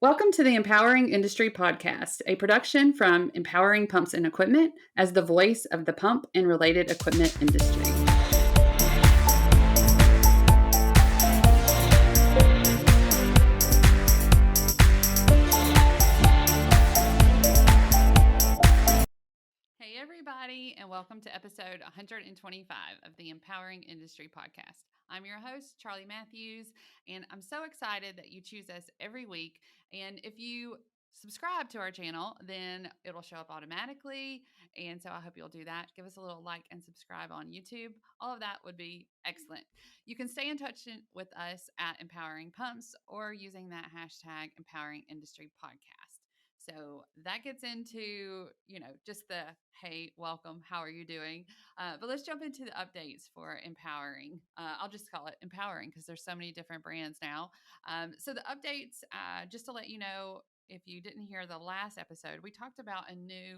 Welcome to the Empowering Industry Podcast, a production from Empowering Pumps and Equipment as the voice of the pump and related equipment industry. Hey, everybody, and welcome to episode 125 of the Empowering Industry Podcast. I'm your host, Charli Matthews, and I'm so excited that you choose us every week. And if you subscribe to our channel, then it'll show up automatically. And so I hope you'll do that. Give us a little like and subscribe on YouTube. All of that would be excellent. You can stay in touch with us at Empowering Pumps or using that hashtag Empowering Industry Podcast. So that gets into, just the hey, welcome, how are you doing? But let's jump into the updates for Empowering. I'll just call it Empowering because there's so many different brands now. So the updates, just to let you know, if you didn't hear the last episode, we talked about a new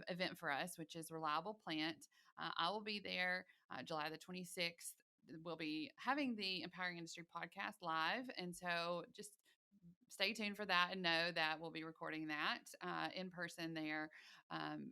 event for us, which is Reliable Plant. I will be there July the 26th. We'll be having the Empowering Industry podcast live. And so just stay tuned for that and know that we'll be recording that in person there. Um,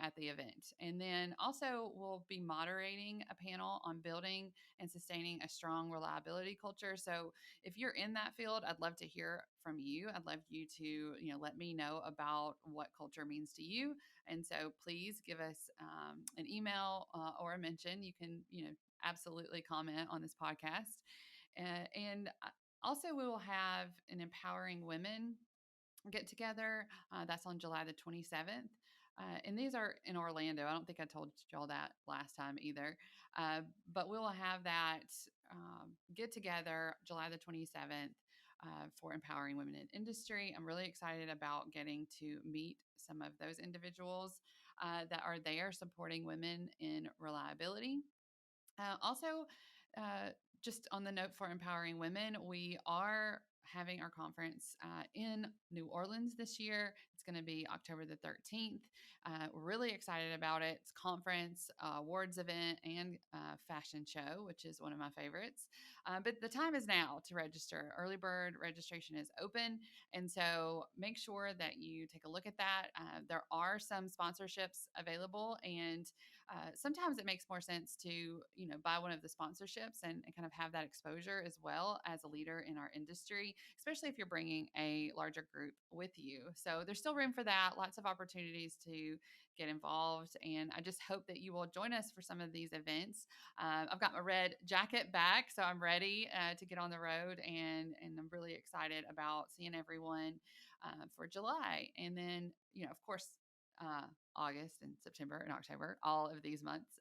at the event. And then also we'll be moderating a panel on building and sustaining a strong reliability culture. So if you're in that field, I'd love to hear from you. I'd love you to, let me know about what culture means to you. And so please give us an email or a mention. You can, absolutely comment on this podcast. And also, we will have an Empowering Women get together. That's on July the 27th. And these are in Orlando. I don't think I told y'all that last time either. But we will have that get together July the 27th for Empowering Women in Industry. I'm really excited about getting to meet some of those individuals that are there supporting women in reliability. Also, uh, just on the note for Empowering Women, we are having our conference in New Orleans this year. It's going to be October the 13th. We're really excited about it. It's conference, awards event, and fashion show, which is one of my favorites. But the time is now to register. Early bird registration is open. And so make sure that you take a look at that. There are some sponsorships available, and sometimes it makes more sense to buy one of the sponsorships and kind of have that exposure as well as a leader in our industry, especially if you're bringing a larger group with you. So there's still room for that, lots of opportunities to get involved, and I just hope that you will join us for some of these events. I've got my red jacket back, so I'm ready to get on the road, and I'm really excited about seeing everyone for July. And then, of course, uh, August and September and October, all of these months.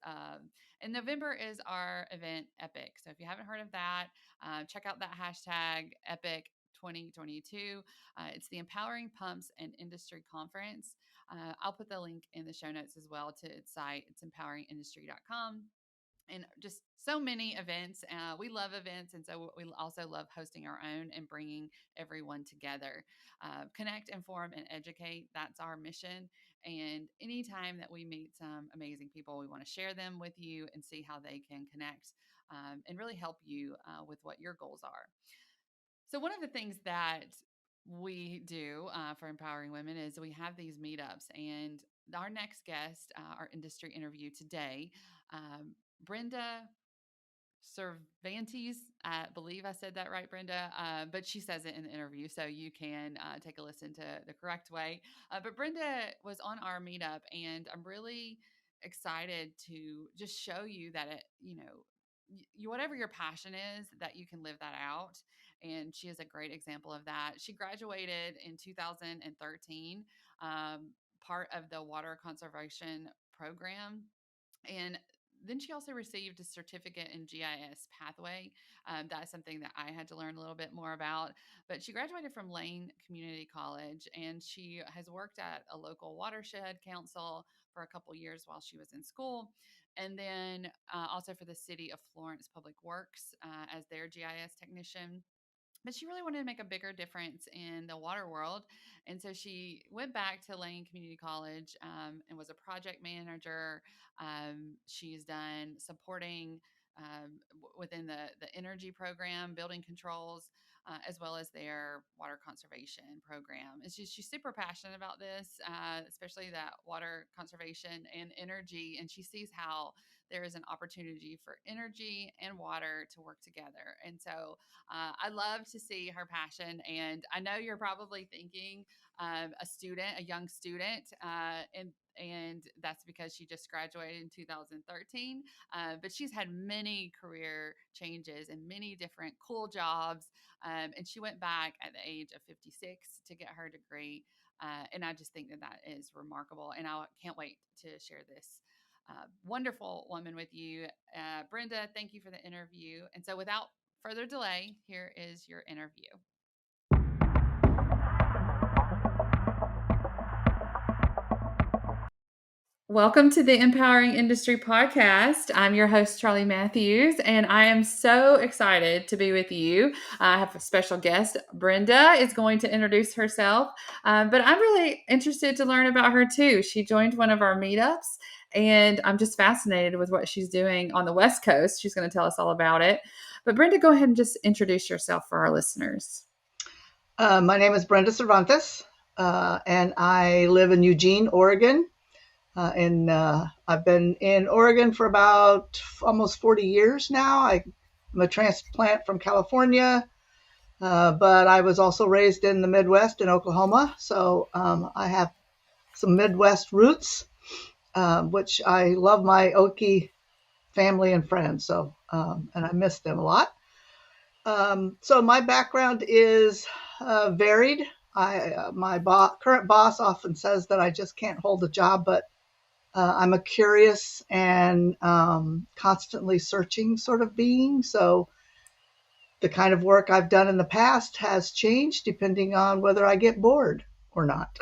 And November is our event Epic. So if you haven't heard of that, check out that hashtag Epic 2022. It's the Empowering Pumps and Industry Conference. I'll put the link in the show notes as well to its site. It's empoweringindustry.com, and just so many events. We love events, and so we also love hosting our own and bringing everyone together. Connect, inform, and educate. That's our mission. And anytime that we meet some amazing people, we want to share them with you and see how they can connect and really help you with what your goals are. So, one of the things that we do for Empowering Women is we have these meetups, and our next guest, our industry interview today, Brenda Cervantes. I believe I said that right, Brenda, but she says it in the interview, so you can take a listen to the correct way. But Brenda was on our meetup, and I'm really excited to just show you that whatever your passion is, that you can live that out. And she is a great example of that. She graduated in 2013, part of the water conservation program, and then she also received a certificate in GIS pathway. That's something that I had to learn a little bit more about. But she graduated from Lane Community College, and she has worked at a local watershed council for a couple years while she was in school. And then also for the city of Florence Public Works as their GIS technician. But she really wanted to make a bigger difference in the water world. And so she went back to Lane Community College and was a project manager. She's done supporting within the energy program, building controls. as well as their water conservation program. She's super passionate about this, especially that water conservation and energy. And she sees how there is an opportunity for energy and water to work together. And so I love to see her passion. And I know you're probably thinking a young student, and that's because she just graduated in 2013. But she's had many career changes and many different cool jobs. And she went back at the age of 56 to get her degree. And I just think that is remarkable. And I can't wait to share this wonderful woman with you. Brenda, thank you for the interview. And so without further delay, here is your interview. Welcome to the Empowering Industry Podcast. I'm your host, Charli Matthews, and I am so excited to be with you. I have a special guest. Brenda is going to introduce herself, but I'm really interested to learn about her too. She joined one of our meetups, and I'm just fascinated with what she's doing on the West Coast. She's going to tell us all about it. But Brenda, go ahead and just introduce yourself for our listeners. My name is Brenda Cervantes, and I live in Eugene, Oregon. I've been in Oregon for about almost 40 years now. I'm a transplant from California, but I was also raised in the Midwest in Oklahoma. So I have some Midwest roots, which I love my Okie family and friends. So, and I miss them a lot. So my background is varied. My current boss often says that I just can't hold a job, but I'm a curious and constantly searching sort of being. So the kind of work I've done in the past has changed depending on whether I get bored or not.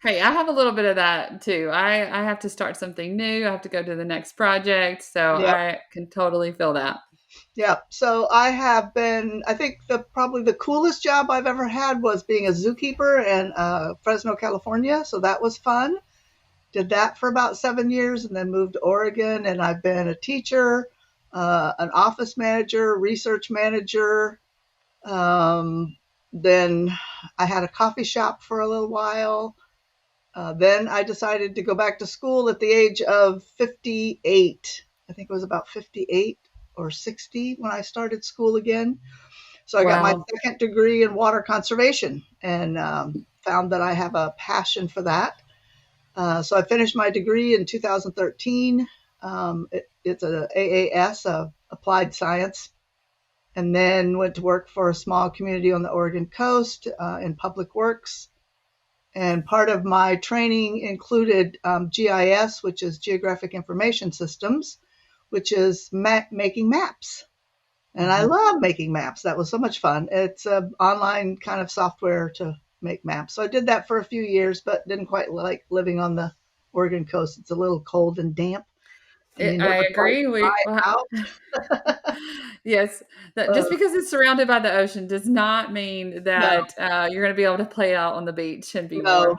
Hey, I have a little bit of that too. I have to start something new. I have to go to the next project. So Yep. I can totally feel that. Yeah. So I think probably the coolest job I've ever had was being a zookeeper in Fresno, California. So that was fun. Did that for about 7 years and then moved to Oregon. And I've been a teacher, an office manager, research manager. Then I had a coffee shop for a little while. Then I decided to go back to school at the age of 58. I think it was about 58 or 60 when I started school again. So I got my second degree in water conservation and found that I have a passion for that. So I finished my degree in 2013. It's an AAS, Applied Science, and then went to work for a small community on the Oregon coast in public works. And part of my training included GIS, which is Geographic Information Systems, which is making maps. And I love making maps. That was so much fun. It's an online kind of software to make maps. So I did that for a few years, but didn't quite like living on the Oregon coast. It's a little cold and damp. And I agree. Yes, just because it's surrounded by the ocean does not mean that you're going to be able to play out on the beach and be warm.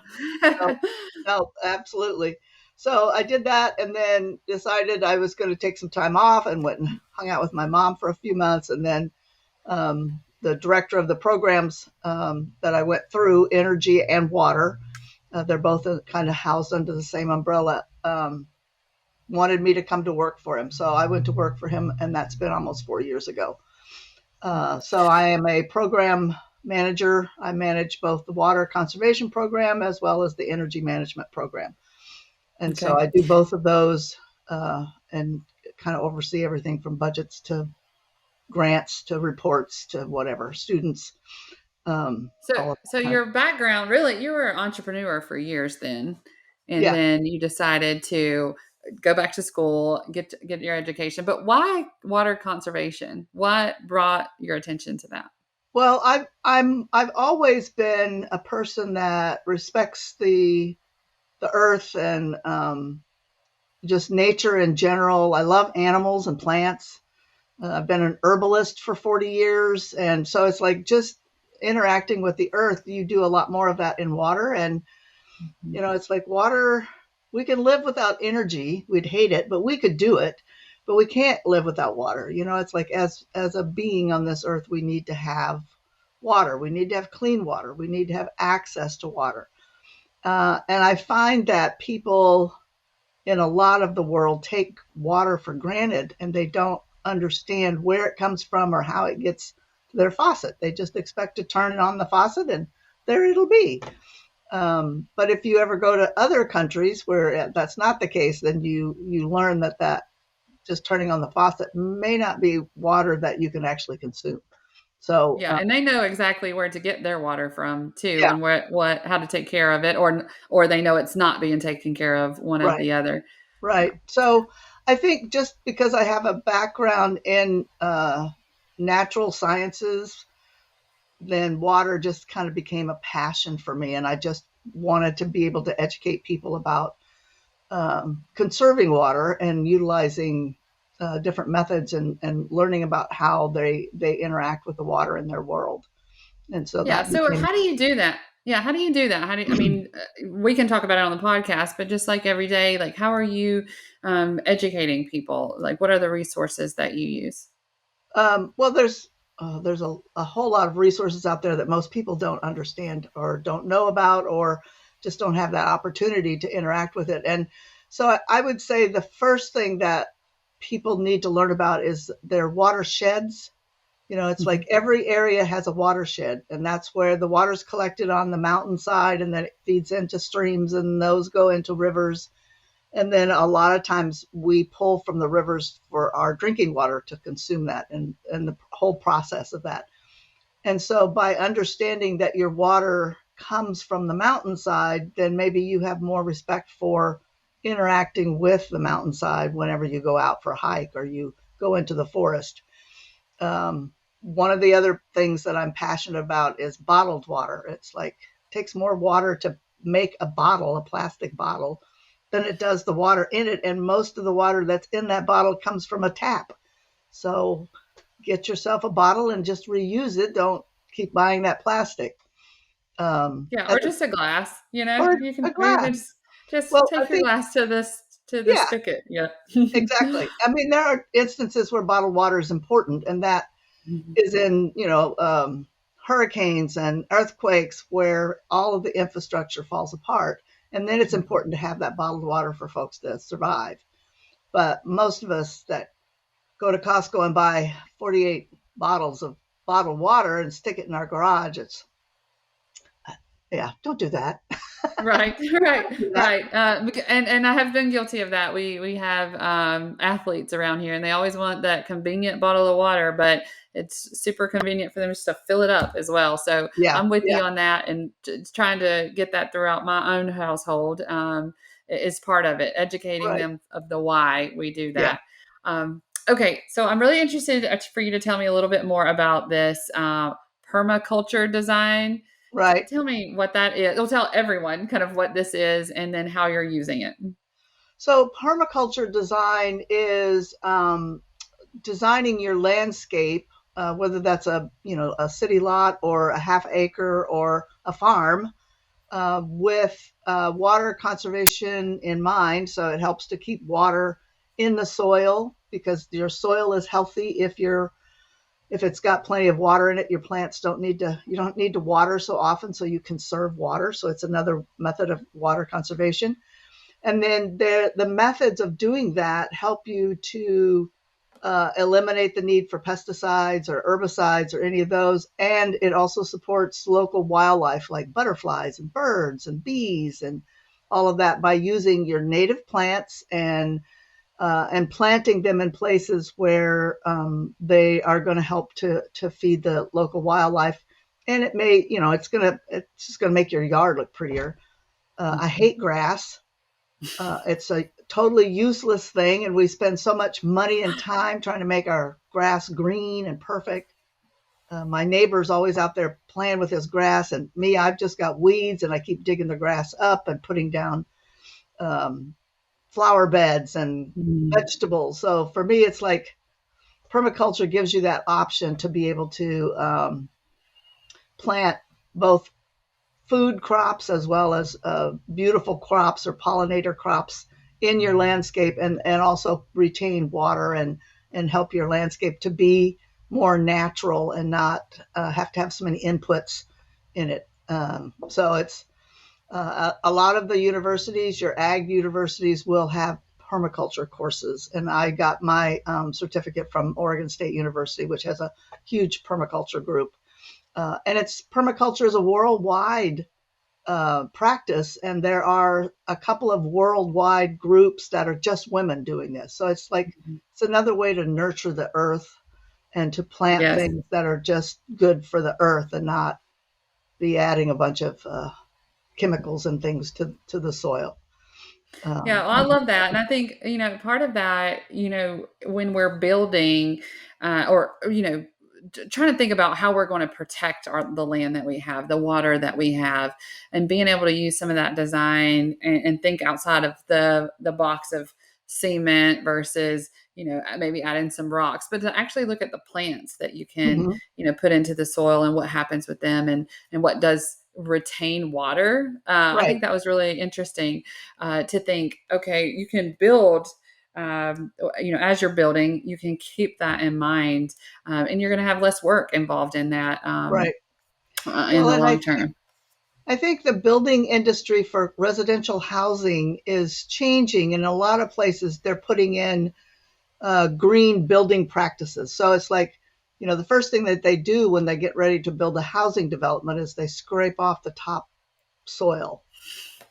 No, absolutely. So I did that and then decided I was going to take some time off and went and hung out with my mom for a few months. And then the director of the programs that I went through, energy and water, they're both kind of housed under the same umbrella, wanted me to come to work for him. So I went to work for him, and that's been almost 4 years ago. So I am a program manager. I manage both the water conservation program as well as the energy management program. And so I do both of those and kind of oversee everything from budgets to grants to reports to whatever, students. So your background, really, you were an entrepreneur for years then, and then you decided to go back to school, get your education. But why water conservation? What brought your attention to that? Well, I've always been a person that respects the earth and just nature in general. I love animals and plants. I've been an herbalist for 40 years. And so it's like just interacting with the earth, you do a lot more of that in water. And, it's like water, we can live without energy. We'd hate it, but we could do it. But we can't live without water. It's like as a being on this earth, we need to have water. We need to have clean water. We need to have access to water. And I find that people in a lot of the world take water for granted and they don't understand where it comes from or how it gets to their faucet. They just expect to turn it on the faucet and there it'll be. But if you ever go to other countries where that's not the case, then you learn that just turning on the faucet may not be water that you can actually consume. So Yeah, and they know exactly where to get their water from too, yeah, and what how to take care of it, or they know it's not being taken care of, one of right, the other. right. So I think just because I have a background in natural sciences, then water just kind of became a passion for me, and I just wanted to be able to educate people about conserving water and utilizing different methods and learning about how they interact with the water in their world. And so Yeah. that So became how do you do that? Yeah. How do you do that? I mean, we can talk about it on the podcast, but just like every day, like how are you educating people? Like, what are the resources that you use? well, there's a whole lot of resources out there that most people don't understand or don't know about or just don't have that opportunity to interact with it. And so I would say the first thing that people need to learn about is their watersheds. You know, it's Mhm. like every area has a watershed, and that's where the water's collected on the mountainside, and then it feeds into streams, and those go into rivers. And then a lot of times we pull from the rivers for our drinking water to consume that and the whole process of that. And so by understanding that your water comes from the mountainside, then maybe you have more respect for interacting with the mountainside whenever you go out for a hike or you go into the forest. One of the other things that I'm passionate about is bottled water. It's like it takes more water to make a bottle, a plastic bottle, than it does the water in it. And most of the water that's in that bottle comes from a tap. So get yourself a bottle and just reuse it. Don't keep buying that plastic. Yeah, or And, just a glass. or a You can glass. just Well, I take your think, glass to the yeah, spigot. Yeah. exactly. I mean, there are instances where bottled water is important, and that is in hurricanes and earthquakes where all of the infrastructure falls apart, and then it's important to have that bottled water for folks to survive. But most of us that go to Costco and buy 48 bottles of bottled water and stick it in our garage, it's yeah, don't do that. Right, right, Do that. right. And I have been guilty of that. We have athletes around here, and they always want that convenient bottle of water, but it's super convenient for them just to fill it up as well. So Yeah, I'm with yeah, you on that, and trying to get that throughout my own household is part of it. Educating right, them of the why we do yeah, that. Okay, so I'm really interested for you to tell me a little bit more about this permaculture design. right. Tell me what that is. It'll tell everyone kind of what this is and then how you're using it. So permaculture design is designing your landscape, whether that's a city lot or a half acre or a farm, with water conservation in mind. So it helps to keep water in the soil because your soil is healthy if it's got plenty of water in it. Your plants you don't need to water so often, so you conserve water. So it's another method of water conservation. And then the methods of doing that help you to eliminate the need for pesticides or herbicides or any of those. And it also supports local wildlife like butterflies and birds and bees and all of that by using your native plants and planting them in places where they are going to help to feed the local wildlife. And it may, it's just going to make your yard look prettier. I hate grass. It's a totally useless thing, and we spend so much money and time trying to make our grass green and perfect. My neighbor's always out there playing with his grass, and me, I've just got weeds, and I keep digging the grass up and putting down um, flower beds and Mhm. vegetables. So for me, it's like permaculture gives you that option to be able to plant both food crops as well as beautiful crops or pollinator crops in your landscape and also retain water and help your landscape to be more natural and not have to have so many inputs in it. So it's a lot of the universities, your ag universities, will have permaculture courses. And I got my certificate from Oregon State University, which has a huge permaculture group. And it's permaculture is a worldwide practice, and there are a couple of worldwide groups that are just women doing this. So it's like it's another way to nurture the earth and to plant Yes. things that are just good for the earth and not be adding a bunch of chemicals and things to the soil. Yeah, well, I love that. And I think, part of that, when we're building or, trying to think about how we're going to protect the land that we have, the water that we have, and being able to use some of that design and think outside of the box of cement versus, maybe adding some rocks, but to actually look at the plants that you can, Mhm. put into the soil and what happens with them and what does retain water. I Right, think that was really interesting to think, okay, you can build, as you're building, you can keep that in mind, and you're going to have less work involved in that right. in Well, the and long term. I think the building industry for residential housing is changing. In a lot of places, they're putting in green building practices. So it's like, the first thing that they do when they get ready to build a housing development is they scrape off the top soil.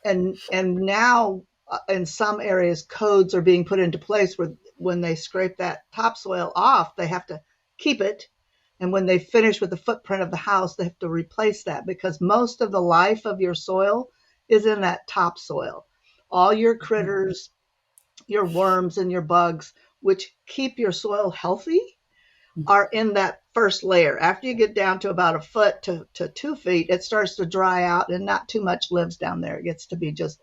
And now in some areas, codes are being put into place where when they scrape that topsoil off, they have to keep it. And when they finish with the footprint of the house, they have to replace that because most of the life of your soil is in that topsoil. All your critters, your worms, and your bugs, which keep your soil healthy, are in that first layer. After you get down to about a foot to 2 feet, it starts to dry out and not too much lives down there. It gets to be just,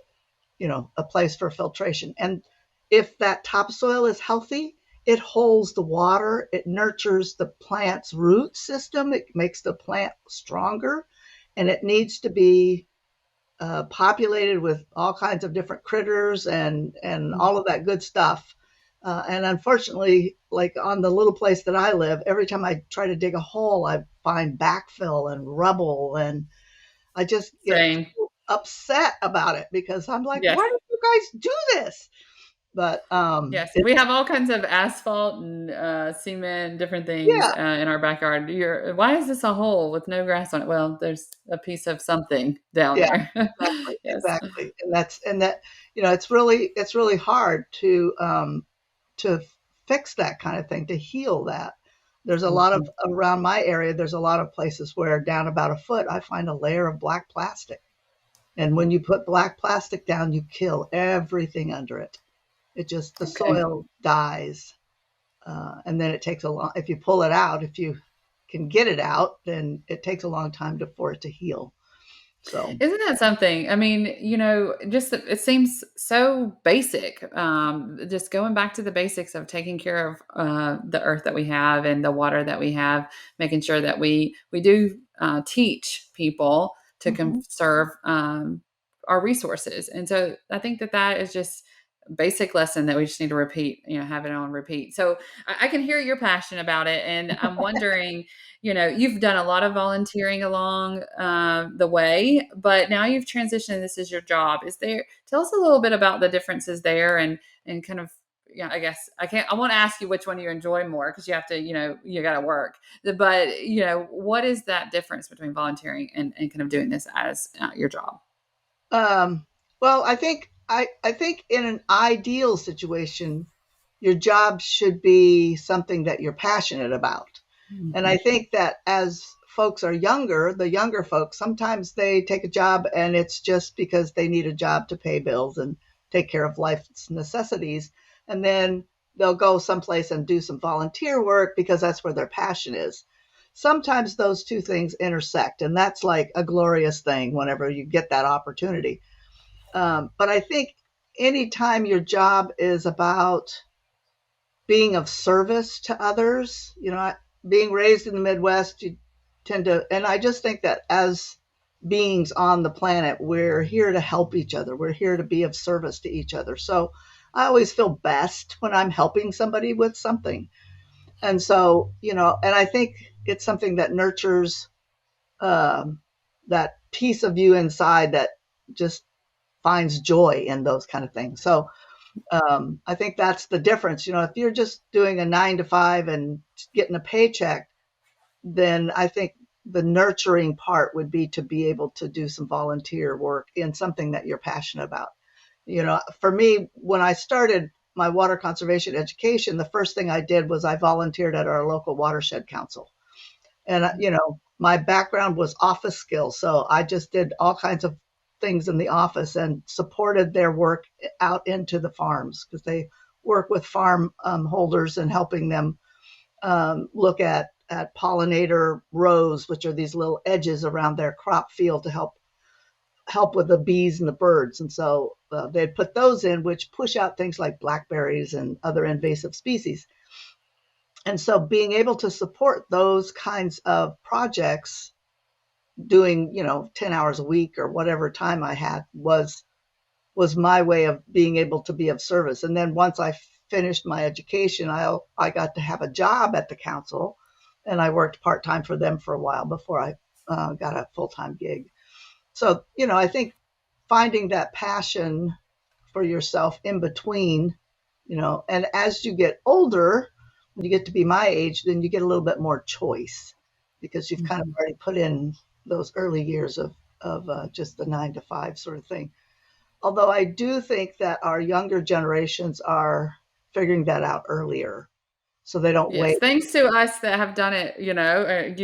a place for filtration. And if that topsoil is healthy, it holds the water, it nurtures the plant's root system, it makes the plant stronger, and it needs to be populated with all kinds of different critters and all of that good stuff. And unfortunately, like on the little place that I live, every time I try to dig a hole, I find backfill and rubble, and I just get Same. upset about it because I'm like, Yes. why do you guys do this? But Yes, we it's have all kinds of asphalt and cement, different things yeah, in our backyard. Why is this a hole with no grass on it? Well, there's a piece of something down yeah, there. exactly, Yes. exactly, and that it's really hard to fix that kind of thing, to heal that. There's a lot of Mhm. around my area, there's a lot of places where down about a foot, I find a layer of black plastic. And when you put black plastic down, you kill everything under it. The Okay. soil dies. And then it takes if you pull it out, if you can get it out, then it takes a long time for it to heal. So, Isn't that something? I mean, just it seems so basic. Just going back to the basics of taking care of the earth that we have and the water that we have, making sure that we do teach people to mhm. conserve our resources. And so I think that is just a basic lesson that we just need to repeat. Have it on repeat. So I can hear your passion about it, and I'm wondering, you've done a lot of volunteering along the way, but now you've transitioned. This is your job. Tell us a little bit about the differences there and kind of, yeah, I guess I won't ask you which one you enjoy more because you have to, you got to work. But, what is that difference between volunteering and kind of doing this as your job? Um, well, I think in an ideal situation, your job should be something that you're passionate about. And I Mhm. think that as folks are younger, the younger folks, sometimes they take a job and it's just because they need a job to pay bills and take care of life's necessities. And then they'll go someplace and do some volunteer work because that's where their passion is. Sometimes those two things intersect, and that's like a glorious thing whenever you get that opportunity. But I think anytime your job is about being of service to others. Being raised in the Midwest, you tend to, and I just think that as beings on the planet, we're here to help each other. We're here to be of service to each other. So I always feel best when I'm helping somebody with something. And so, and I think it's something that nurtures um, that piece of you inside that just finds joy in those kind of things. So I think that's the difference. If you're just doing a 9 to 5 and getting a paycheck, then I think the nurturing part would be to be able to do some volunteer work in something that you're passionate about. For me, when I started my water conservation education, the first thing I did was I volunteered at our local watershed council. And, my background was office skills. So I just did all kinds of things in the office and supported their work out into the farms because they work with farm holders and helping them look at pollinator rows, which are these little edges around their crop field to help with the bees and the birds. And so they'd put those in, which push out things like blackberries and other invasive species. And so being able to support those kinds of projects doing, 10 hours a week or whatever time I had was my way of being able to be of service. And then once I finished my education, I got to have a job at the council, and I worked part-time for them for a while before I got a full-time gig. So, I think finding that passion for yourself in between, and as you get older, when you get to be my age, then you get a little bit more choice because you've kind of already put in those early years of just the 9 to 5 sort of thing. Although I do think that our younger generations are figuring that out earlier, so they don't Yes, wait. thanks to us that have done it, you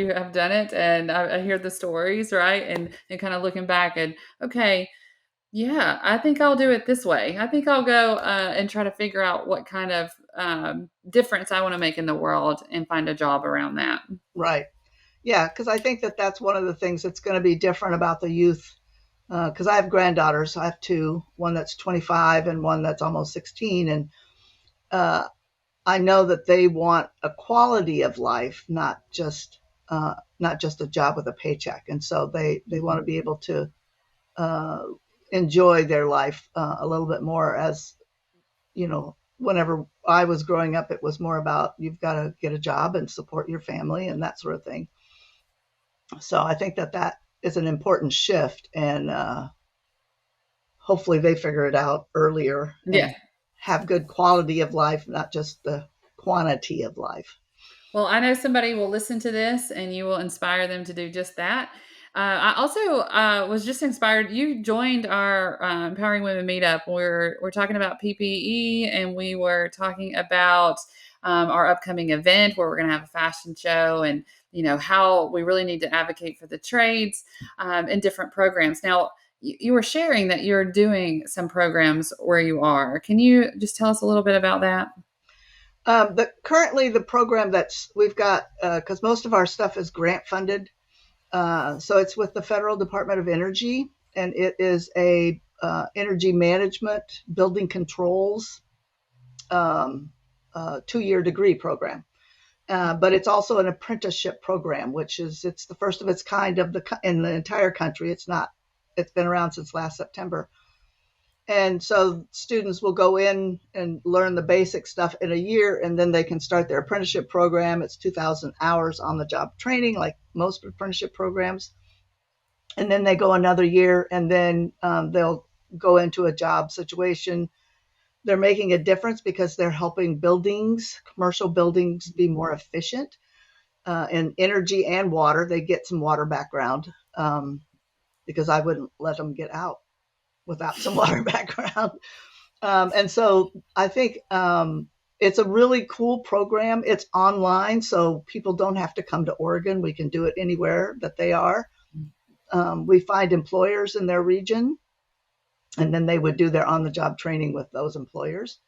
have done it, and I hear the stories, right? And kind of looking back and okay, yeah, I think I'll do it this way. I think I'll go and try to figure out what kind of difference I want to make in the world and find a job around that. Right. Yeah, because I think that that's one of the things that's going to be different about the youth. Because I have granddaughters, I have two, one that's 25 and one that's almost 16, and uh, I know that they want a quality of life, not just a job with a paycheck, and so they want to be able to uh, enjoy their life a little bit more. As whenever I was growing up, it was more about you've got to get a job and support your family and that sort of thing. So I think that that is an important shift, and hopefully they figure it out earlier Yeah. and have good quality of life, not just the quantity of life. Well, I know somebody will listen to this and you will inspire them to do just that. I also was just inspired. You joined our Empowering Women meetup. We're talking about PPE, and we were talking about our upcoming event where we're going to have a fashion show, and how we really need to advocate for the trades and different programs. Now, you were sharing that you're doing some programs where you are. Can you just tell us a little bit about that? Currently the program that's we've got, because most of our stuff is grant funded, so it's with the Federal Department of Energy, and it is a energy management, building controls, um, 2-year degree program. But it's also an apprenticeship program, which is it's the first of its kind in the entire country. It's been around since last September. And so students will go in and learn the basic stuff in a year, and then they can start their apprenticeship program. It's 2,000 hours on the job training, like most apprenticeship programs. And then they go another year, and then they'll go into a job situation. They're making a difference because they're helping commercial buildings, be more efficient in energy and water. They get some water background because I wouldn't let them get out without some water background. And so I think it's a really cool program. It's online, so people don't have to come to Oregon. We can do it anywhere that they are. We find employers in their region, and then they would do their on-the-job training with those employers.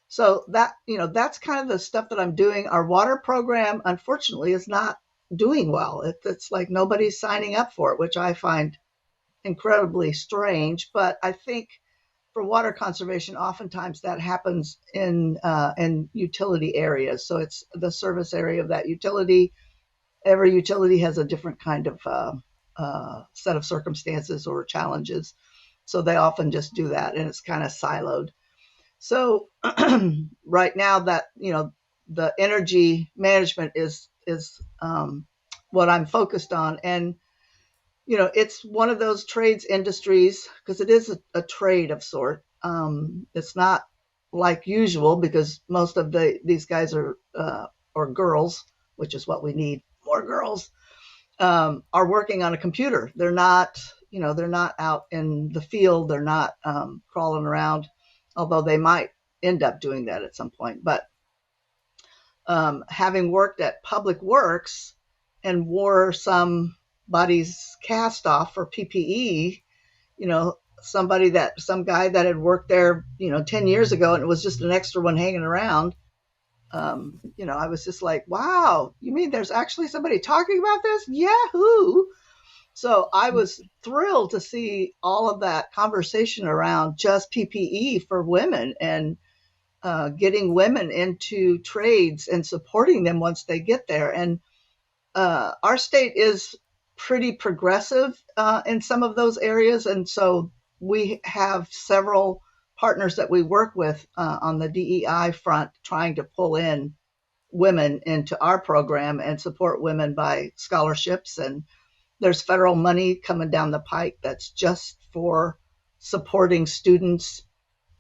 So that's kind of the stuff that I'm doing. Our water program, unfortunately, is not doing well. It's like nobody's signing up for it, which I find incredibly strange. But I think for water conservation, oftentimes that happens in utility areas. So it's the service area of that utility. Every utility has a different kind of set of circumstances or challenges. So they often just do that, and it's kind of siloed. So right now that the energy management is what I'm focused on. And it's one of those trades industries because it is a trade of sort. It's not like usual because most of these guys are or girls, which is what we need, more girls, are working on a computer. They're not out in the field. They're not crawling around, although they might end up doing that at some point. But having worked at Public Works and wore somebody's cast off for PPE, some guy that had worked there, 10 years ago, and it was just an extra one hanging around. I was just like, wow, you mean there's actually somebody talking about this? Yahoo! So I was thrilled to see all of that conversation around just PPE for women and getting women into trades and supporting them once they get there. And our state is pretty progressive in some of those areas. And so we have several partners that we work with on the DEI front trying to pull in women into our program and support women by scholarships. And there's federal money coming down the pike that's just for supporting students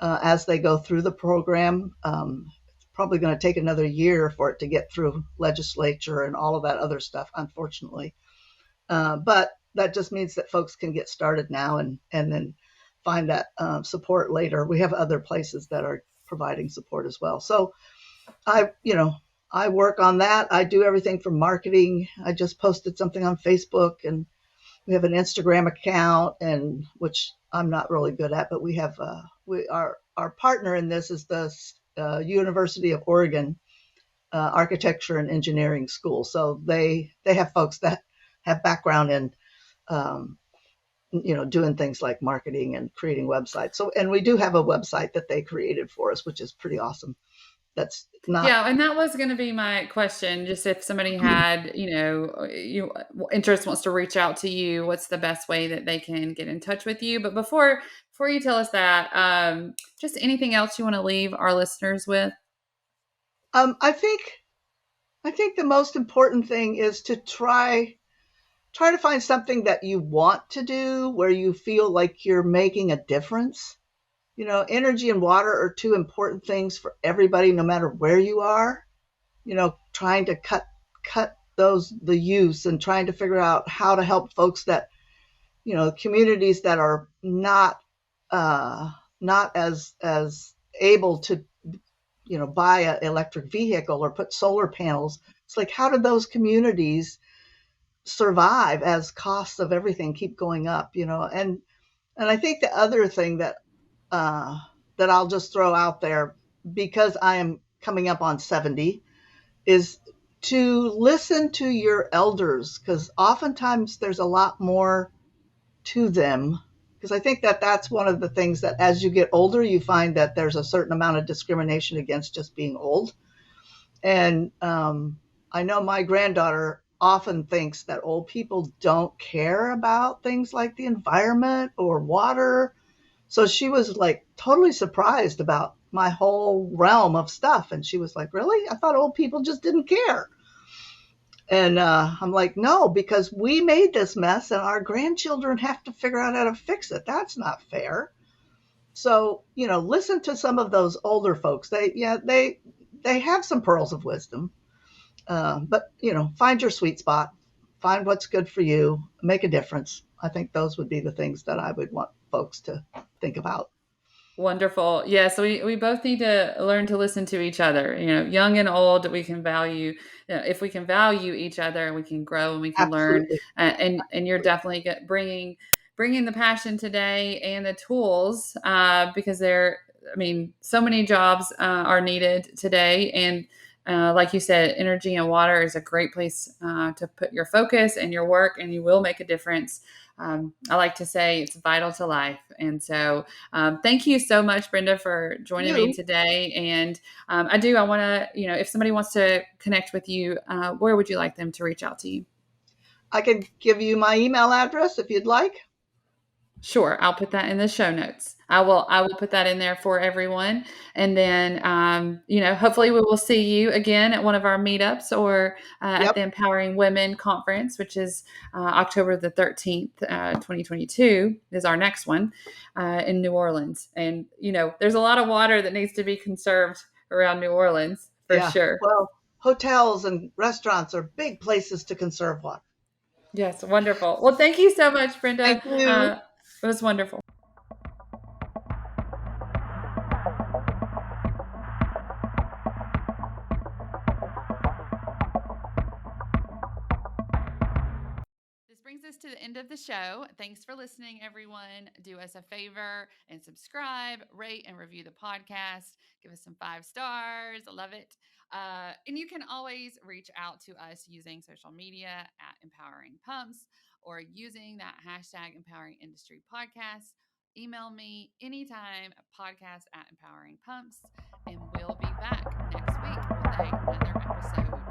as they go through the program. It's probably going to take another year for it to get through legislature and all of that other stuff, unfortunately. But that just means that folks can get started now and then find that support later. We have other places that are providing support as well. So I work on that. I do everything from marketing. I just posted something on Facebook, and we have an Instagram account, and which I'm not really good at, but we have our partner in this is the University of Oregon Architecture and Engineering School. So they have folks that have background in doing things like marketing and creating websites. So, and we do have a website that they created for us, which is pretty awesome. That's not. Yeah, and that was going to be my question. Just if somebody had, interest, wants to reach out to you, what's the best way that they can get in touch with you? But before you tell us that, just anything else you want to leave our listeners with? I think the most important thing is to try to find something that you want to do where you feel like you're making a difference. Energy and water are two important things for everybody, no matter where you are. Trying to cut the use and trying to figure out how to help folks that, communities that are not as able to, buy an electric vehicle or put solar panels. It's like, how do those communities survive as costs of everything keep going up? And I think the other thing that I'll just throw out there, because I am coming up on 70, is to listen to your elders, because oftentimes there's a lot more to them. Because I think that that's one of the things that as you get older, you find that there's a certain amount of discrimination against just being old. And I know my granddaughter often thinks that old people don't care about things like the environment or water. So she was like totally surprised about my whole realm of stuff. And she was like, really? I thought old people just didn't care. And I'm like, no, because we made this mess and our grandchildren have to figure out how to fix it. That's not fair. So, listen to some of those older folks. They have some pearls of wisdom. But, find your sweet spot, find what's good for you, make a difference. I think those would be the things that I would want folks to think about. Wonderful. Yeah. So we both need to learn to listen to each other, young and old. We can value, if we can value each other, we can grow and we can learn. Absolutely. And you're definitely bringing the passion today and the tools because so many jobs are needed today. And like you said, energy and water is a great place to put your focus and your work, and you will make a difference. I like to say it's vital to life. And so thank you so much, Brenda, for joining me today. And I want to, if somebody wants to connect with you, where would you like them to reach out to you? I can give you my email address if you'd like. Sure, I'll put that in the show notes. I will put that in there for everyone, and then hopefully we will see you again at one of our meetups or at Yep. the Empowering Women Conference, which is October the 13th, 2022, is our next one in New Orleans. And there's a lot of water that needs to be conserved around New Orleans for Yeah. sure. Well, hotels and restaurants are big places to conserve water. Yes, wonderful. Well, thank you so much, Brenda. Thank you. It was wonderful. This brings us to the end of the show. Thanks for listening, everyone. Do us a favor and subscribe, rate, and review the podcast. Give us some 5 stars. I love it. And you can always reach out to us using social media at Empowering Pumps or using that hashtag Empowering Industry Podcast. Email me anytime at podcast at Empowering Pumps, and we'll be back next week with another episode.